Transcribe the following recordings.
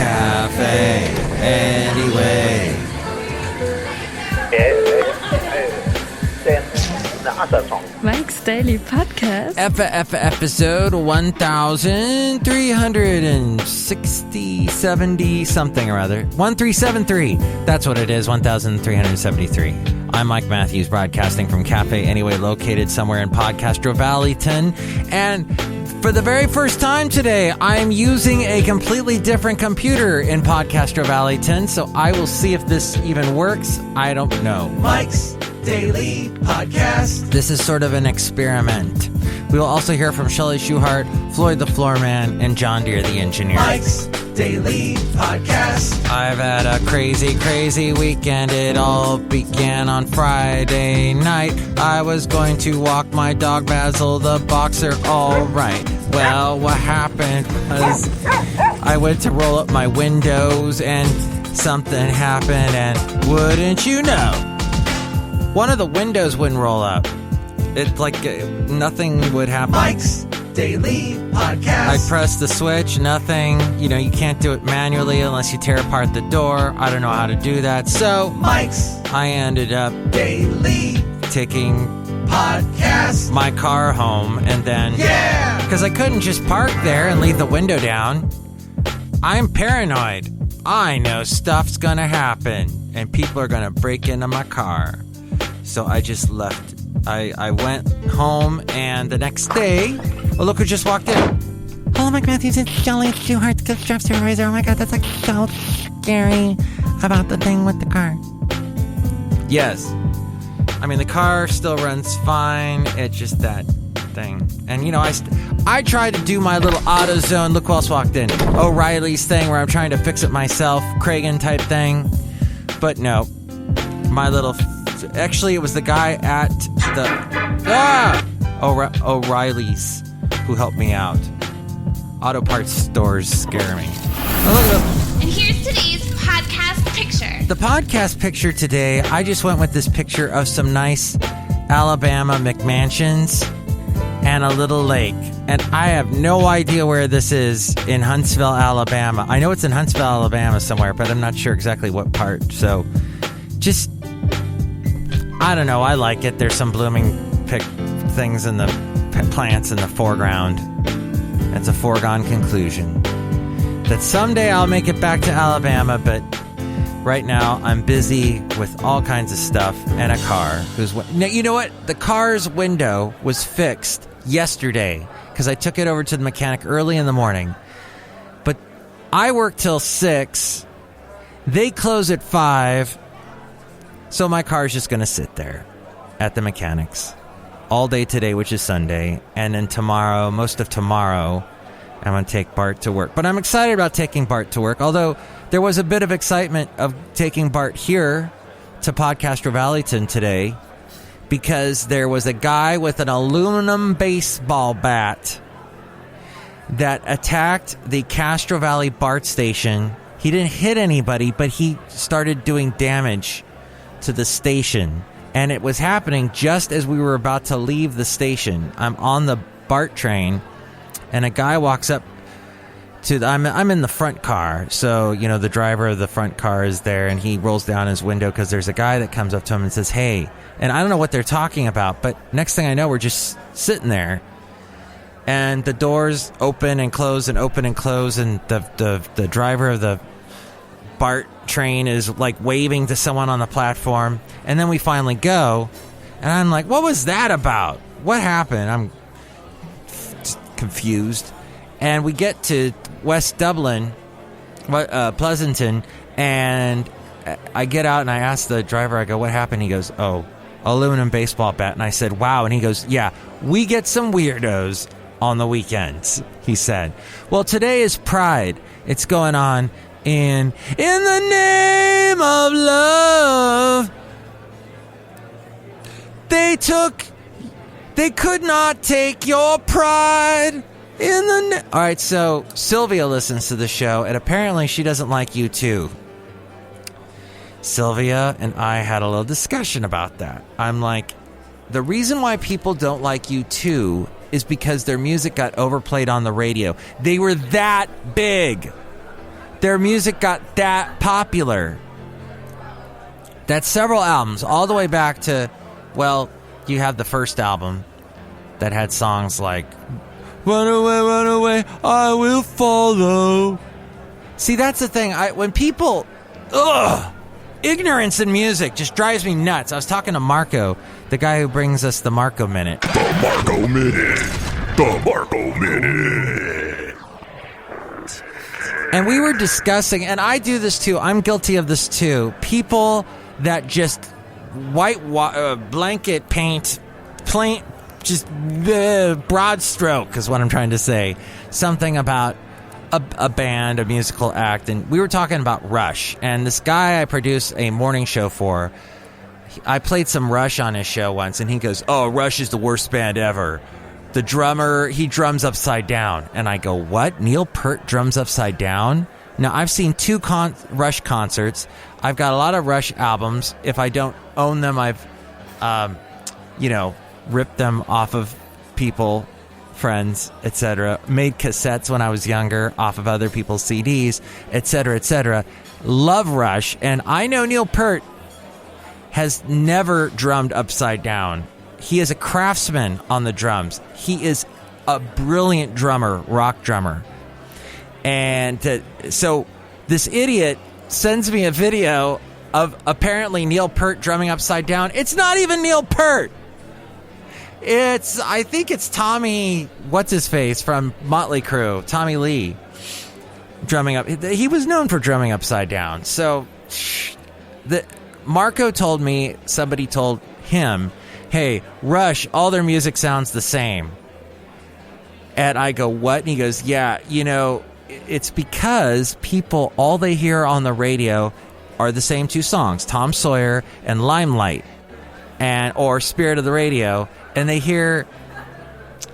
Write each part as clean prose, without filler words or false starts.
cafe anyway. Mike's Daily Podcast. Episode 1360, 70 something or other. 1373. That's what it is, 1373. I'm Mike Matthews, broadcasting from Cafe Anyway, located somewhere in Podcastro Valleyton. And for the very first time today, I'm using a completely different computer in Podcastro Valleyton, so I will see if this even works. I don't know. Mike's Daily Podcast. This is sort of an experiment. We will also hear from Chely Shoehart, Floyd the Floorman, and John Deere the engineer. Mike's Daily Podcast. I've had a crazy, crazy weekend. It all began on Friday night. I was going to walk my dog Basil the boxer. All right. Well, what happened was I went to roll up my windows and something happened, and wouldn't you know, one of the windows wouldn't roll up. It's like nothing would happen. Mike's Daily Podcast. I pressed the switch, nothing. You know, you can't do it manually unless you tear apart the door. I don't know how to do that. So, I ended up taking my car home, and then, because I couldn't just park there and leave the window down. I'm paranoid. I know stuff's gonna happen, and people are gonna break into my car. So I just left. I went home, and the next day, oh, look who just walked in. Hello, Mike Matthews. It's Chely Shoehart, the draft supervisor. Oh my God, that's like so scary about the thing with the car. Yes. I mean, the car still runs fine. It's just that thing. And, you know, I tried to do my little AutoZone, look who else walked in, O'Reilly's thing where I'm trying to fix it myself, Kragen type thing. But no, my little... Actually, it was the guy at the O'Reilly's who helped me out. Auto parts stores scare me. Oh, look at them. And here's today's podcast picture. The podcast picture today, I just went with this picture of some nice Alabama McMansions and a little lake. And I have no idea where this is in Huntsville, Alabama. I know it's in Huntsville, Alabama somewhere, but I'm not sure exactly what part. So just... I don't know. I like it. There's some blooming things in the plants in the foreground. It's a foregone conclusion that someday I'll make it back to Alabama, but right now I'm busy with all kinds of stuff and a car. Now, you know what? The car's window was fixed yesterday because I took it over to the mechanic early in the morning. But I work till 6. They close at 5. So my car's just going to sit there at the mechanics all day today, which is Sunday. And then tomorrow, most of tomorrow, I'm going to take Bart to work. But I'm excited about taking Bart to work, although there was a bit of excitement of taking Bart here to Podcastro Valleyton today because there was a guy with an aluminum baseball bat that attacked the Castro Valley BART station. He didn't hit anybody, but he started doing damage to the station, and it was happening just as we were about to leave the station. I'm on the BART train, and a guy walks up to I'm in the front car, so you know the driver of the front car is there, and he rolls down his window because there's a guy that comes up to him and says, "Hey," and I don't know what they're talking about, but next thing I know, we're just sitting there, and the doors open and close and open and close, and the driver of the BART train is like waving to someone on the platform, and then we finally go, and I'm like, what was that about? What happened? I'm confused. And we get to West Dublin, Pleasanton, and I get out and I ask the driver, I go, what happened? He goes, oh, aluminum baseball bat. And I said, wow. And he goes, yeah, we get some weirdos on the weekends, he said. Well, today is Pride. It's going on in the name of love. They could not take your pride in the All right, so Sylvia listens to the show, and apparently she doesn't like you too. Sylvia and I had a little discussion about that. I'm like, the reason why people don't like U2 is because their music got overplayed on the radio. They were that big. their music got that popular. That's several albums, all the way back to, well, you have the first album that had songs like, run away, I will follow. See, that's the thing. When people, ignorance in music just drives me nuts. I was talking to Marco, the guy who brings us the Marco Minute. The Marco Minute. The Marco Minute. And we were discussing, and I do this too, I'm guilty of this too, people that just blanket paint, just broad stroke is what I'm trying to say. Something about a band, a musical act. And we were talking about Rush. And this guy I produce a morning show for, I played some Rush on his show once, and he goes, oh, Rush is the worst band ever. The drummer, he drums upside down. And I go, what? Neil Peart drums upside down? Now, I've seen 2 Rush concerts. I've got a lot of Rush albums. If I don't own them, I've, ripped them off of people, friends, etc. Made cassettes when I was younger off of other people's CDs, etc., etc. Love Rush. And I know Neil Peart has never drummed upside down. He is a craftsman on the drums. He is a brilliant drummer, rock drummer. And so this idiot sends me a video of apparently Neil Peart drumming upside down. It's not even Neil Peart. I think it's Tommy, what's-his-face, from Motley Crue, Tommy Lee, drumming up. He was known for drumming upside down. So Marco told me, somebody told him, hey, Rush, all their music sounds the same. And I go, what? And he goes, yeah, it's because people, all they hear on the radio are the same 2 songs, Tom Sawyer and Limelight, or Spirit of the Radio. And they hear,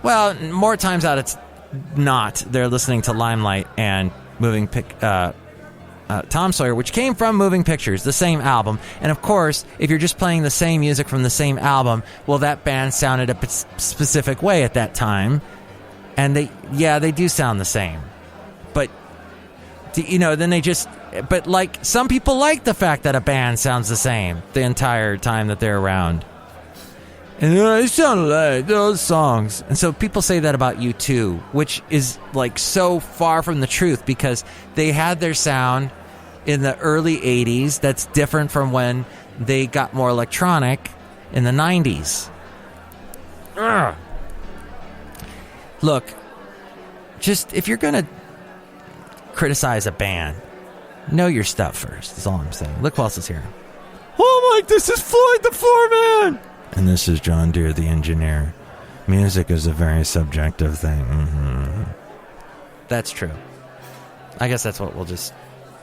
well, more times out it's not. They're listening to Limelight and Tom Sawyer, which came from Moving Pictures, the same album. And of course, if you're just playing the same music from the same album, well, that band sounded a specific way at that time. And they do sound the same. But, but like, some people like the fact that a band sounds the same the entire time that they're around. And they sound like those songs. And so people say that about U2, which is like so far from the truth, because they had their sound in the early 80s that's different from when they got more electronic in the 90s. Ugh. Look, just if you're going to criticize a band, know your stuff first, is all I'm saying. Look who else is here. Oh, Mike, this is Floyd the Floorman! And this is John Deere, the engineer. Music is a very subjective thing. Mm-hmm. That's true. I guess that's what we'll just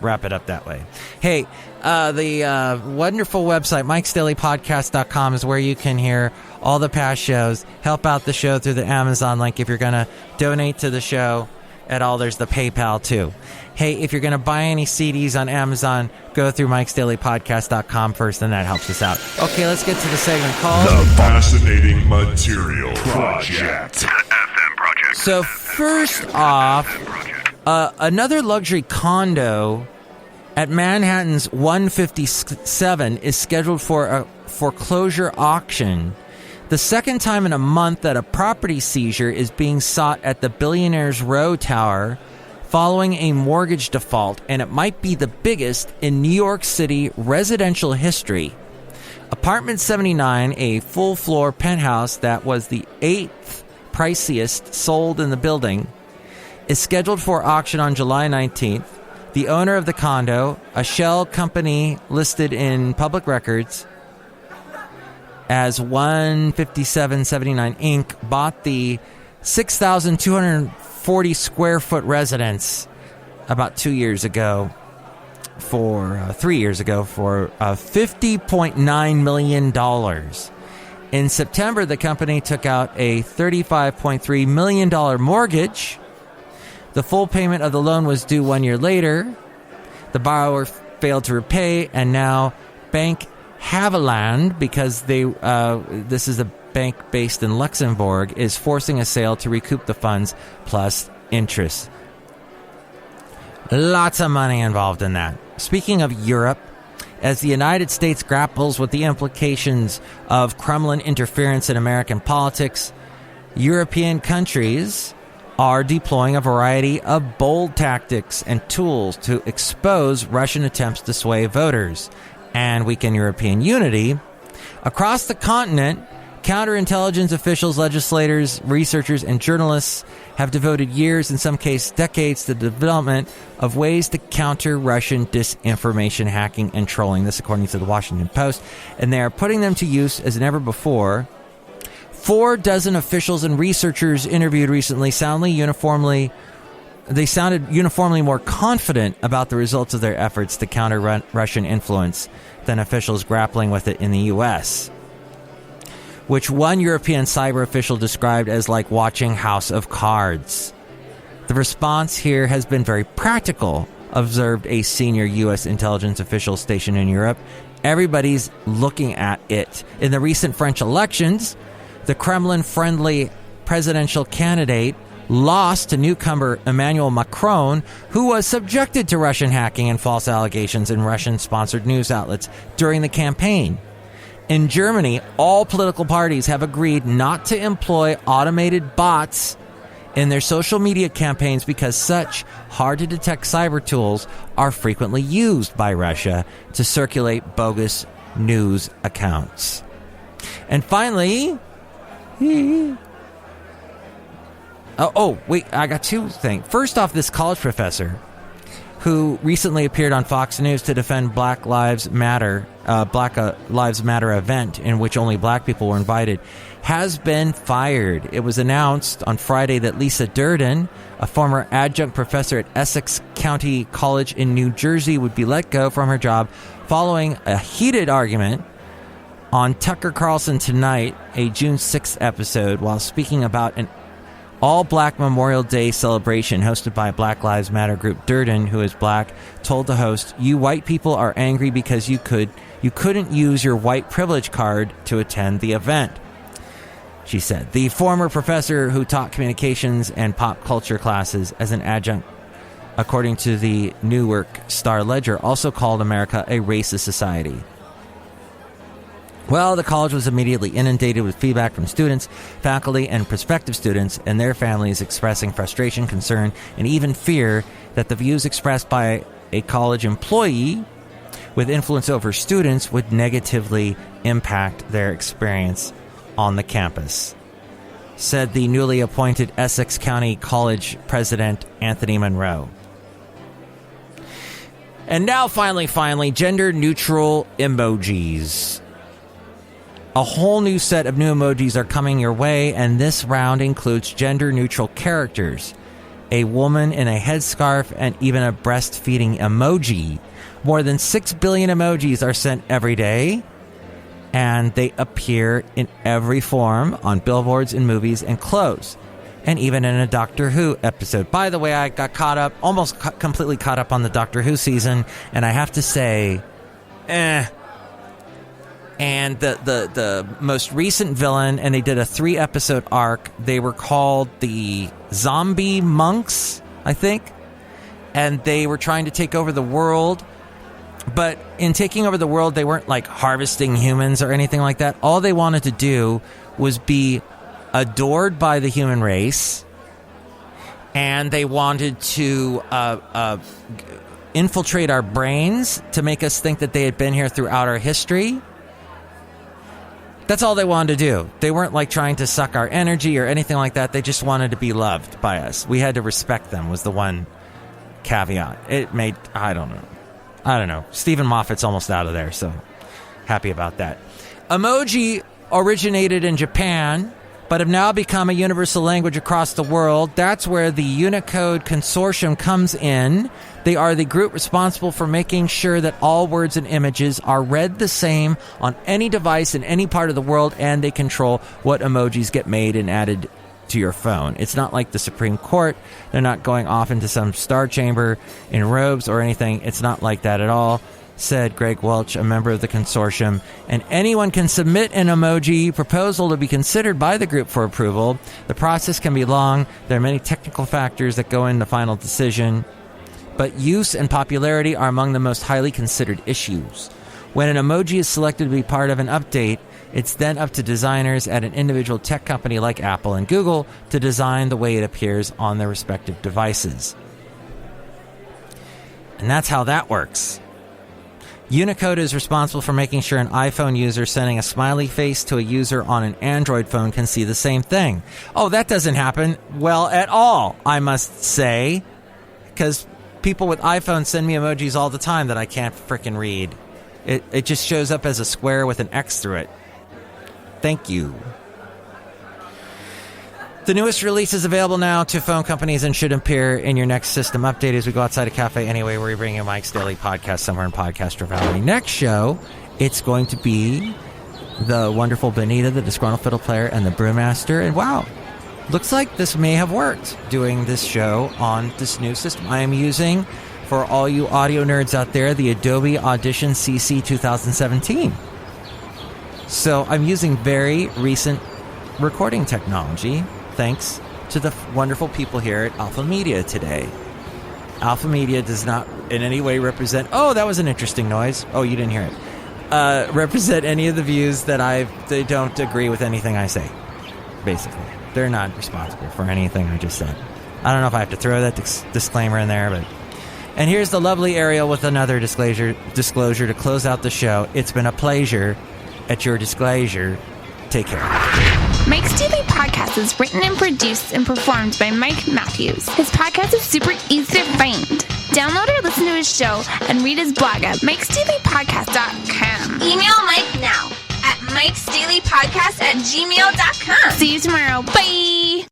wrap it up that way. Hey, the wonderful website, MIKEs-DAILY-PODCAST.com, is where you can hear all the past shows. Help out the show through the Amazon link. If you're going to donate to the show at all, there's the PayPal too. Hey, if you're going to buy any CDs on Amazon, go through MIKEs-DAILY-PODCAST.com first, and that helps us out. Okay, let's get to the segment called The Fascinating Material Project. FM Project. So first off, another luxury condo at Manhattan's 157 is scheduled for a foreclosure auction. The second time in a month that a property seizure is being sought at the Billionaire's Row Tower following a mortgage default, and it might be the biggest in New York City residential history. Apartment 79, a full-floor penthouse that was the 8th priciest sold in the building, is scheduled for auction on July 19th. The owner of the condo, a shell company listed in public records as 15779 Inc., bought the 6,240 square foot residence about 3 years ago for $50.9 million. In September, the company took out a $35.3 million mortgage. The full payment of the loan was due 1 year later. The borrower failed to repay, and now Bank Haviland, because this is a bank based in Luxembourg, is forcing a sale to recoup the funds plus interest. Lots of money involved in that. Speaking of Europe, as the United States grapples with the implications of Kremlin interference in American politics, European countries are deploying a variety of bold tactics and tools to expose Russian attempts to sway voters and weaken European unity. Across the continent, counterintelligence officials, legislators, researchers, and journalists have devoted years, in some cases decades, to the development of ways to counter Russian disinformation, hacking, and trolling. This according to the Washington Post. And they are putting them to use as never before. 4 dozen officials and researchers interviewed recently sounded uniformly more confident about the results of their efforts to counter Russian influence than officials grappling with it in the U.S., which one European cyber official described as like watching House of Cards. The response here has been very practical, observed a senior U.S. intelligence official stationed in Europe. Everybody's looking at it. In the recent French elections, the Kremlin-friendly presidential candidate lost to newcomer Emmanuel Macron, who was subjected to Russian hacking and false allegations in Russian-sponsored news outlets during the campaign. In Germany, all political parties have agreed not to employ automated bots in their social media campaigns because such hard-to-detect cyber tools are frequently used by Russia to circulate bogus news accounts. And finally... wait, I got 2 things. First off, this college professor who recently appeared on Fox News to defend Black Lives Matter event in which only black people were invited, has been fired. It was announced on Friday that Lisa Durden, a former adjunct professor at Essex County College in New Jersey, would be let go from her job following a heated argument on Tucker Carlson Tonight, a June 6th episode, while speaking about an all-black Memorial Day celebration hosted by Black Lives Matter group. Durden, who is black, told the host, "You white people are angry because you couldn't use your white privilege card to attend the event," she said. The former professor who taught communications and pop culture classes as an adjunct, according to the Newark Star-Ledger, also called America a racist society. Well, the college was immediately inundated with feedback from students, faculty, and prospective students and their families expressing frustration, concern, and even fear that the views expressed by a college employee with influence over students would negatively impact their experience on the campus, said the newly appointed Essex County College president, Anthony Monroe. And now, finally, gender-neutral emojis. A whole new set of new emojis are coming your way, and this round includes gender-neutral characters, a woman in a headscarf, and even a breastfeeding emoji. More than 6 billion emojis are sent every day, and they appear in every form on billboards, in movies, and clothes, and even in a Doctor Who episode. By the way, I got completely caught up on the Doctor Who season, and I have to say, And the most recent villain, and they did a 3-episode arc. They were called the Zombie Monks, I think. And they were trying to take over the world. But in taking over the world, they weren't like harvesting humans or anything like that. All they wanted to do was be adored by the human race. And they wanted to infiltrate our brains to make us think that they had been here throughout our history. That's all they wanted to do. They weren't like trying to suck our energy or anything like that. They just wanted to be loved by us. We had to respect them was the one caveat. It made, I don't know. Stephen Moffat's almost out of there, so happy about that. Emoji originated in Japan, but have now become a universal language across the world. That's where the Unicode Consortium comes in. They are the group responsible for making sure that all words and images are read the same on any device in any part of the world, and they control what emojis get made and added to your phone. It's not like the Supreme Court. They're not going off into some star chamber in robes or anything. It's not like that at all, said Greg Welch, a member of the consortium. And anyone can submit an emoji proposal to be considered by the group for approval. The process can be long. There are many technical factors that go into the final decision. but use and popularity are among the most highly considered issues. When an emoji is selected to be part of an update, it's then up to designers at an individual tech company like Apple and Google to design the way it appears on their respective devices. And that's how that works. Unicode is responsible for making sure an iPhone user sending a smiley face to a user on an Android phone can see the same thing. Oh, that doesn't happen well at all, I must say, because people with iPhones send me emojis all the time that I can't frickin' read. It just shows up as a square with an X through it. Thank you. The newest release is available now to phone companies and should appear in your next system update as we go outside a cafe anyway, where we bring you Mike's Daily Podcast somewhere in Podcast Valley. Next show, it's going to be the wonderful Benita, the Disgruntled Fiddle Player, and the Brewmaster. And wow, looks like this may have worked, doing this show on this new system. I am using, for all you audio nerds out there, the Adobe Audition CC 2017. So I'm using very recent recording technology, thanks to the wonderful people here at Alpha Media today. Alpha Media does not in any way represent... Oh, that was an interesting noise. Oh, you didn't hear it. Represent any of the views that they don't agree with anything I say, basically. They're not responsible for anything I just said. I don't know if I have to throw that disclaimer in there, but... And here's the lovely Ariel with another disclosure to close out the show. It's been a pleasure. At your disclosure, take care. Mike's Daily Podcast is written and produced and performed by Mike Matthews. His podcast is super easy to find. Download or listen to his show and read his blog at MIKEs-DAILY-PODCAST.com. Email Mike now at MIKEs-DAILY-PODCAST@gmail.com. See you tomorrow. Bye!